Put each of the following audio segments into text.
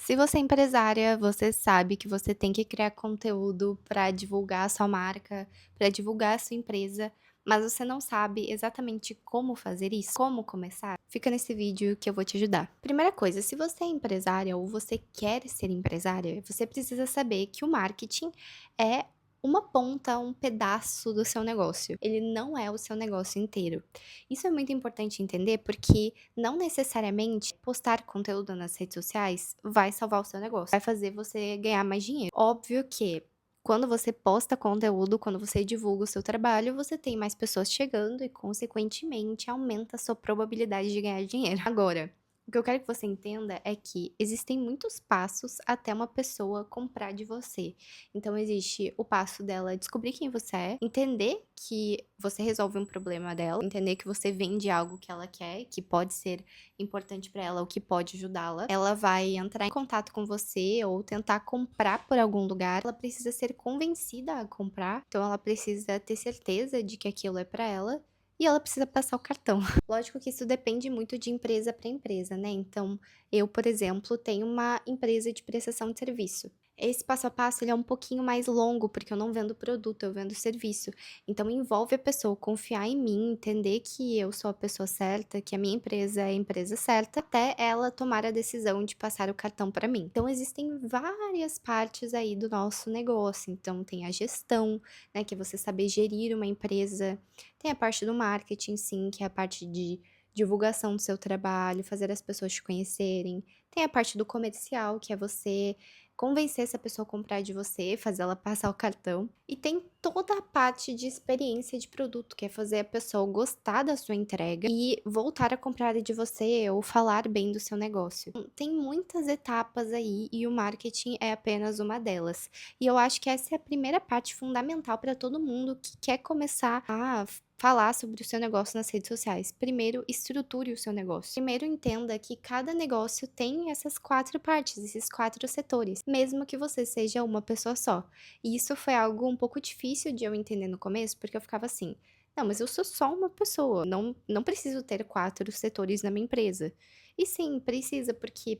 Se você é empresária, você sabe que você tem que criar conteúdo para divulgar a sua marca, para divulgar a sua empresa, mas você não sabe exatamente como fazer isso, como começar? Fica nesse vídeo que eu vou te ajudar. Primeira coisa, se você é empresária ou você quer ser empresária, você precisa saber que o marketing é uma ponta, um pedaço do seu negócio. Ele não é o seu negócio inteiro. Isso é muito importante entender porque não necessariamente postar conteúdo nas redes sociais vai salvar o seu negócio, vai fazer você ganhar mais dinheiro. Óbvio que quando você posta conteúdo, quando você divulga o seu trabalho, você tem mais pessoas chegando e, consequentemente, aumenta a sua probabilidade de ganhar dinheiro. Agora, o que eu quero que você entenda é que existem muitos passos até uma pessoa comprar de você. Então, existe o passo dela descobrir quem você é, entender que você resolve um problema dela, entender que você vende algo que ela quer, que pode ser importante pra ela, ou que pode ajudá-la. Ela vai entrar em contato com você ou tentar comprar por algum lugar. Ela precisa ser convencida a comprar, então ela precisa ter certeza de que aquilo é pra ela. E ela precisa passar o cartão. Lógico que isso depende muito de empresa para empresa, né? Então, eu, por exemplo, tenho uma empresa de prestação de serviço. Esse passo a passo ele é um pouquinho mais longo, porque eu não vendo produto, eu vendo serviço. Então envolve a pessoa confiar em mim, entender que eu sou a pessoa certa, que a minha empresa é a empresa certa, até ela tomar a decisão de passar o cartão para mim. Então existem várias partes aí do nosso negócio. Então tem a gestão, né, que é você saber gerir uma empresa. Tem a parte do marketing, sim, que é a parte de divulgação do seu trabalho, fazer as pessoas te conhecerem. Tem a parte do comercial, que é você convencer essa pessoa a comprar de você, fazer ela passar o cartão. E tem toda a parte de experiência de produto, que é fazer a pessoa gostar da sua entrega e voltar a comprar de você ou falar bem do seu negócio. Tem muitas etapas aí e o marketing é apenas uma delas. E eu acho que essa é a primeira parte fundamental para todo mundo que quer começar a falar sobre o seu negócio nas redes sociais. Primeiro, estruture o seu negócio. Primeiro, entenda que cada negócio tem essas 4 partes, esses 4 setores, mesmo que você seja uma pessoa só. E isso foi algo um pouco difícil de eu entender no começo, porque eu ficava assim: "Não, mas eu sou só uma pessoa, não preciso ter 4 setores na minha empresa". E sim, precisa, porque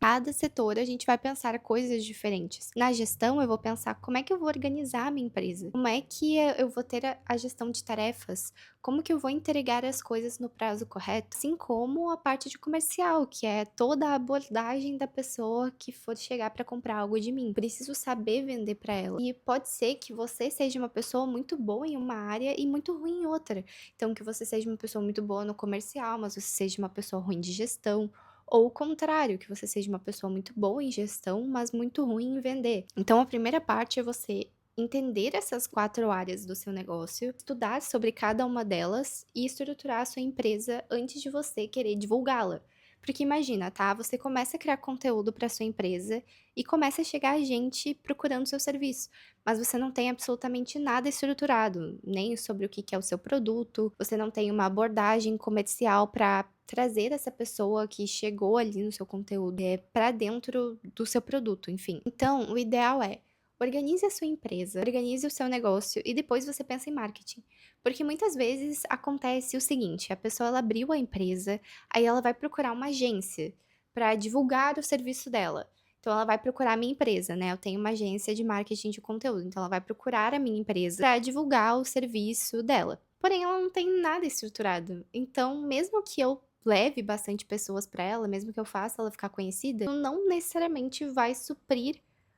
cada setor a gente vai pensar coisas diferentes. Na gestão, eu vou pensar como é que eu vou organizar a minha empresa, como é que eu vou ter a gestão de tarefas, como que eu vou entregar as coisas no prazo correto, assim como a parte de comercial, que é toda a abordagem da pessoa que for chegar para comprar algo de mim. Preciso saber vender para ela. E pode ser que você seja uma pessoa muito boa em uma área e muito ruim em outra. Então, que você seja uma pessoa muito boa no comercial, mas você seja uma pessoa ruim de gestão. Ou o contrário, que você seja uma pessoa muito boa em gestão, mas muito ruim em vender. Então, a primeira parte é você entender essas 4 áreas do seu negócio, estudar sobre cada uma delas e estruturar a sua empresa antes de você querer divulgá-la. Porque imagina, tá? Você começa a criar conteúdo para sua empresa e começa a chegar gente procurando seu serviço, mas você não tem absolutamente nada estruturado, nem sobre o que que é o seu produto, você não tem uma abordagem comercial para trazer essa pessoa que chegou ali no seu conteúdo para dentro do seu produto, enfim. Então, o ideal é organize a sua empresa, organize o seu negócio e depois você pensa em marketing. Porque muitas vezes acontece o seguinte, a pessoa ela abriu a empresa, aí ela vai procurar uma agência para divulgar o serviço dela. Então ela vai procurar a minha empresa, né? Eu tenho uma agência de marketing de conteúdo, então ela vai procurar a minha empresa para divulgar o serviço dela. Porém, ela não tem nada estruturado. Então, mesmo que eu leve bastante pessoas para ela, mesmo que eu faça ela ficar conhecida, não necessariamente vai suprir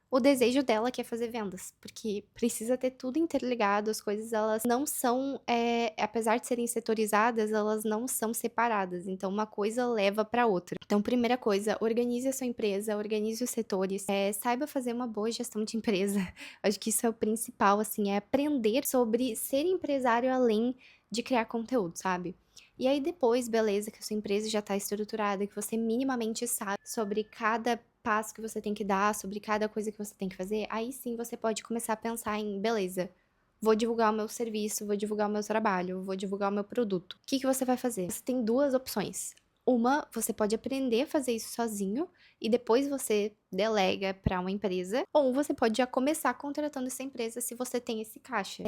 o desejo dela, que é fazer vendas, porque precisa ter tudo interligado, as coisas elas não são, apesar de serem setorizadas, elas não são separadas, então uma coisa leva para outra. Então primeira coisa, organize a sua empresa, organize os setores, saiba fazer uma boa gestão de empresa. Acho que isso é o principal, assim, é aprender sobre ser empresário além de criar conteúdo, sabe? E aí depois, beleza, que a sua empresa já está estruturada, que você minimamente sabe sobre cada passo que você tem que dar, sobre cada coisa que você tem que fazer, aí sim você pode começar a pensar em, beleza, vou divulgar o meu serviço, vou divulgar o meu trabalho, vou divulgar o meu produto. O que que você vai fazer? Você tem 2 opções. Uma, você pode aprender a fazer isso sozinho e depois você delega para uma empresa, ou você pode já começar contratando essa empresa se você tem esse caixa.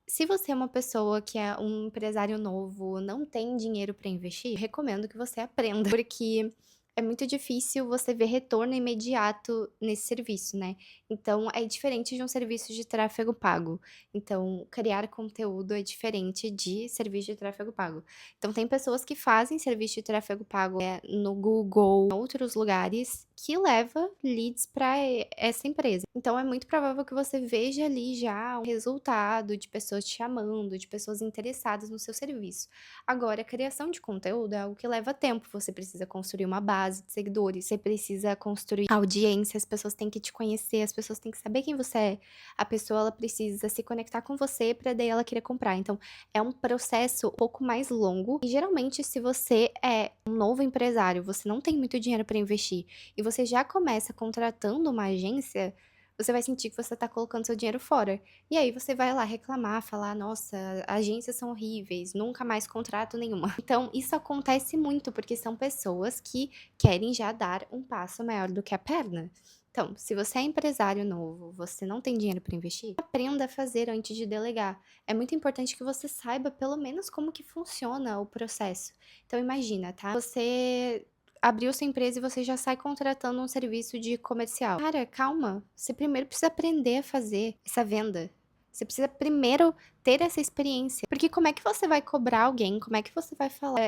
Se você é uma pessoa que é um empresário novo, não tem dinheiro para investir, recomendo que você aprenda, porque é muito difícil você ver retorno imediato nesse serviço, né. Então é diferente de um serviço de tráfego pago. Então, criar conteúdo é diferente de serviço de tráfego pago. Então tem pessoas que fazem serviço de tráfego pago, no Google, em outros lugares, que leva leads para essa empresa. Então é muito provável que você veja ali já um resultado de pessoas te chamando, de pessoas interessadas no seu serviço. Agora, a criação de conteúdo é algo que leva tempo, você precisa construir uma base de seguidores, você precisa construir audiência, as pessoas têm que te conhecer, as pessoas têm que saber quem você é. A pessoa, ela precisa se conectar com você para daí ela querer comprar. Então, é um processo um pouco mais longo e geralmente se você é um novo empresário, você não tem muito dinheiro para investir e você já começa contratando uma agência, você vai sentir que você tá colocando seu dinheiro fora. E aí você vai lá reclamar, falar: "Nossa, agências são horríveis, nunca mais contrato nenhuma". Então isso acontece muito, porque são pessoas que querem já dar um passo maior do que a perna. Então, se você é empresário novo, você não tem dinheiro para investir, aprenda a fazer antes de delegar. É muito importante que você saiba pelo menos como que funciona o processo. Então imagina, tá, você abriu sua empresa e você já sai contratando um serviço de comercial. Cara, calma, você primeiro precisa aprender a fazer essa venda. Você precisa primeiro ter essa experiência, porque como é que você vai cobrar alguém, como é que você vai falar,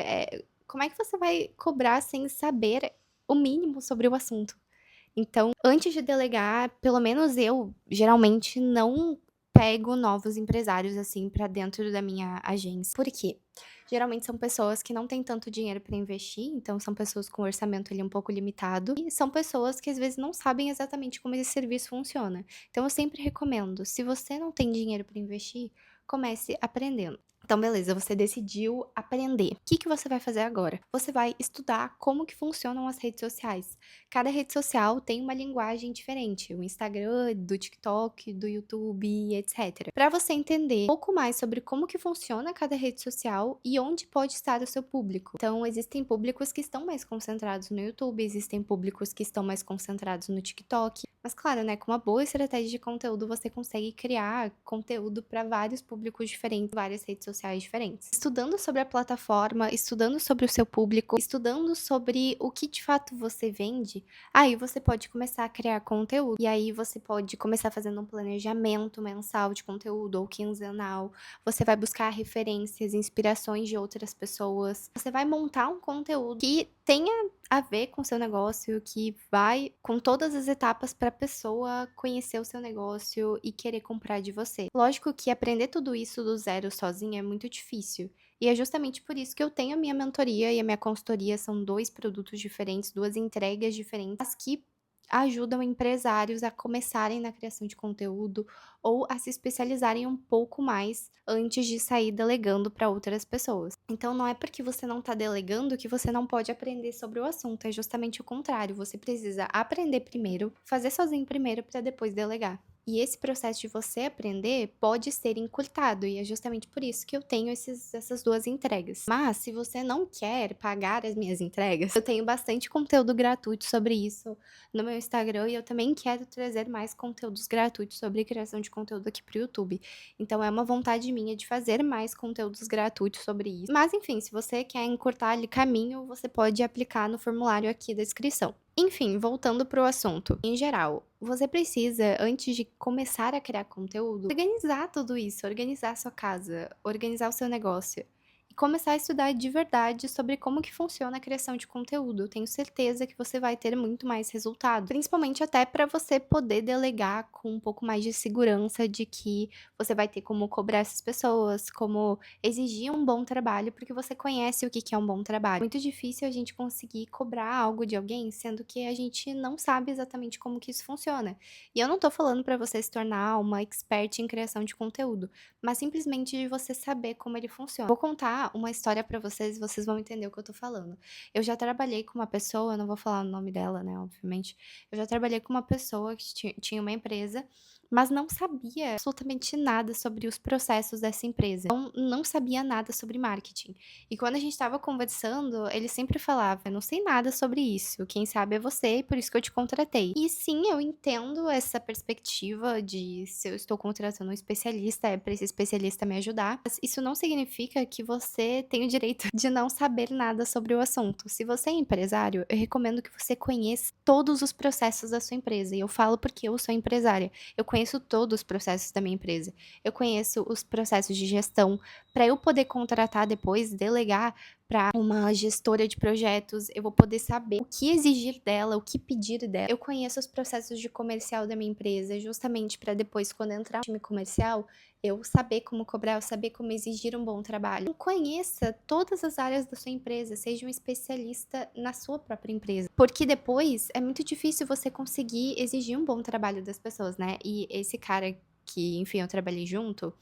como é que você vai cobrar sem saber o mínimo sobre o assunto? Então, antes de delegar, pelo menos eu, geralmente, não pego novos empresários, assim, pra dentro da minha agência. Por quê? Geralmente são pessoas que não têm tanto dinheiro pra investir, então são pessoas com orçamento ali um pouco limitado, e são pessoas que às vezes não sabem exatamente como esse serviço funciona. Então eu sempre recomendo, se você não tem dinheiro pra investir, comece aprendendo. Então beleza, você decidiu aprender. O que que você vai fazer agora? Você vai estudar como que funcionam as redes sociais. Cada rede social tem uma linguagem diferente, o Instagram, do TikTok, do YouTube, etc. Para você entender um pouco mais sobre como que funciona cada rede social e onde pode estar o seu público. Então, existem públicos que estão mais concentrados no YouTube, existem públicos que estão mais concentrados no TikTok. Mas claro, né, com uma boa estratégia de conteúdo, você consegue criar conteúdo para vários públicos diferentes, várias redes sociais diferentes. Estudando sobre a plataforma, estudando sobre o seu público, estudando sobre o que de fato você vende, aí você pode começar a criar conteúdo. E aí você pode começar fazendo um planejamento mensal de conteúdo ou quinzenal. Você vai buscar referências, inspirações de outras pessoas. Você vai montar um conteúdo que tenha a ver com o seu negócio, que vai com todas as etapas para a pessoa conhecer o seu negócio e querer comprar de você. Lógico que aprender tudo isso do zero sozinha é muito difícil. E é justamente por isso que eu tenho a minha mentoria e a minha consultoria, são 2 produtos diferentes, 2 entregas diferentes, mas que ajudam empresários a começarem na criação de conteúdo ou a se especializarem um pouco mais antes de sair delegando para outras pessoas. Então não é porque você não está delegando que você não pode aprender sobre o assunto, é justamente o contrário, você precisa aprender primeiro, fazer sozinho primeiro para depois delegar. E esse processo de você aprender pode ser encurtado, e é justamente por isso que eu tenho essas 2 entregas. Mas, se você não quer pagar as minhas entregas, eu tenho bastante conteúdo gratuito sobre isso no meu Instagram, e eu também quero trazer mais conteúdos gratuitos sobre criação de conteúdo aqui para o YouTube. Então é uma vontade minha de fazer mais conteúdos gratuitos sobre isso. Mas enfim, se você quer encurtar ali caminho, você pode aplicar no formulário aqui da descrição. Enfim, voltando para o assunto. Em geral, você precisa, antes de começar a criar conteúdo, organizar tudo isso, organizar a sua casa, organizar o seu negócio. E começar a estudar de verdade sobre como que funciona a criação de conteúdo. Eu tenho certeza que você vai ter muito mais resultado, principalmente até para você poder delegar com um pouco mais de segurança de que você vai ter como cobrar essas pessoas, como exigir um bom trabalho, porque você conhece o que que é um bom trabalho. Muito difícil a gente conseguir cobrar algo de alguém, sendo que a gente não sabe exatamente como que isso funciona. E eu não tô falando para você se tornar uma expert em criação de conteúdo, mas simplesmente de você saber como ele funciona. Vou contar uma história pra vocês e vocês vão entender o que eu tô falando. Eu já trabalhei com uma pessoa, eu não vou falar o nome dela, né, obviamente. Eu já trabalhei com uma pessoa que tinha uma empresa, mas não sabia absolutamente nada sobre os processos dessa empresa. Então, não sabia nada sobre marketing. E quando a gente estava conversando, ele sempre falava: "Eu não sei nada sobre isso, quem sabe é você, e por isso que eu te contratei". E sim, eu entendo essa perspectiva de se eu estou contratando um especialista, é para esse especialista me ajudar, mas isso não significa que você você tem o direito de não saber nada sobre o assunto. Se você é empresário, eu recomendo que você conheça todos os processos da sua empresa. E eu falo porque eu sou empresária. Eu conheço todos os processos da minha empresa. Eu conheço os processos de gestão para eu poder contratar depois, delegar para uma gestora de projetos, eu vou poder saber o que exigir dela, o que pedir dela. Eu conheço os processos de comercial da minha empresa, justamente para depois, quando entrar no time comercial, eu saber como cobrar, eu saber como exigir um bom trabalho. Então, conheça todas as áreas da sua empresa, seja um especialista na sua própria empresa, porque depois é muito difícil você conseguir exigir um bom trabalho das pessoas, né? E esse cara que, enfim, eu trabalhei junto,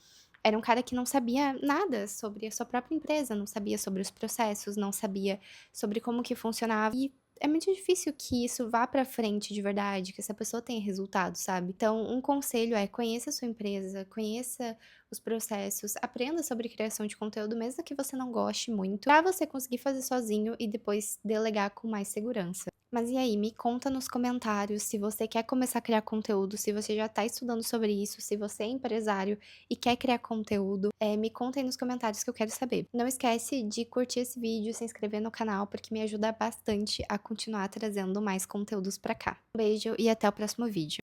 era um cara que não sabia nada sobre a sua própria empresa, não sabia sobre os processos, não sabia sobre como que funcionava. E é muito difícil que isso vá pra frente de verdade, que essa pessoa tenha resultado, sabe? Então, um conselho é: conheça a sua empresa, conheça os processos, aprenda sobre criação de conteúdo, mesmo que você não goste muito, pra você conseguir fazer sozinho e depois delegar com mais segurança. Mas e aí, me conta nos comentários se você quer começar a criar conteúdo, se você já tá estudando sobre isso, se você é empresário e quer criar conteúdo, me conta aí nos comentários que eu quero saber. Não esquece de curtir esse vídeo, se inscrever no canal, porque me ajuda bastante a continuar trazendo mais conteúdos pra cá. Um beijo e até o próximo vídeo.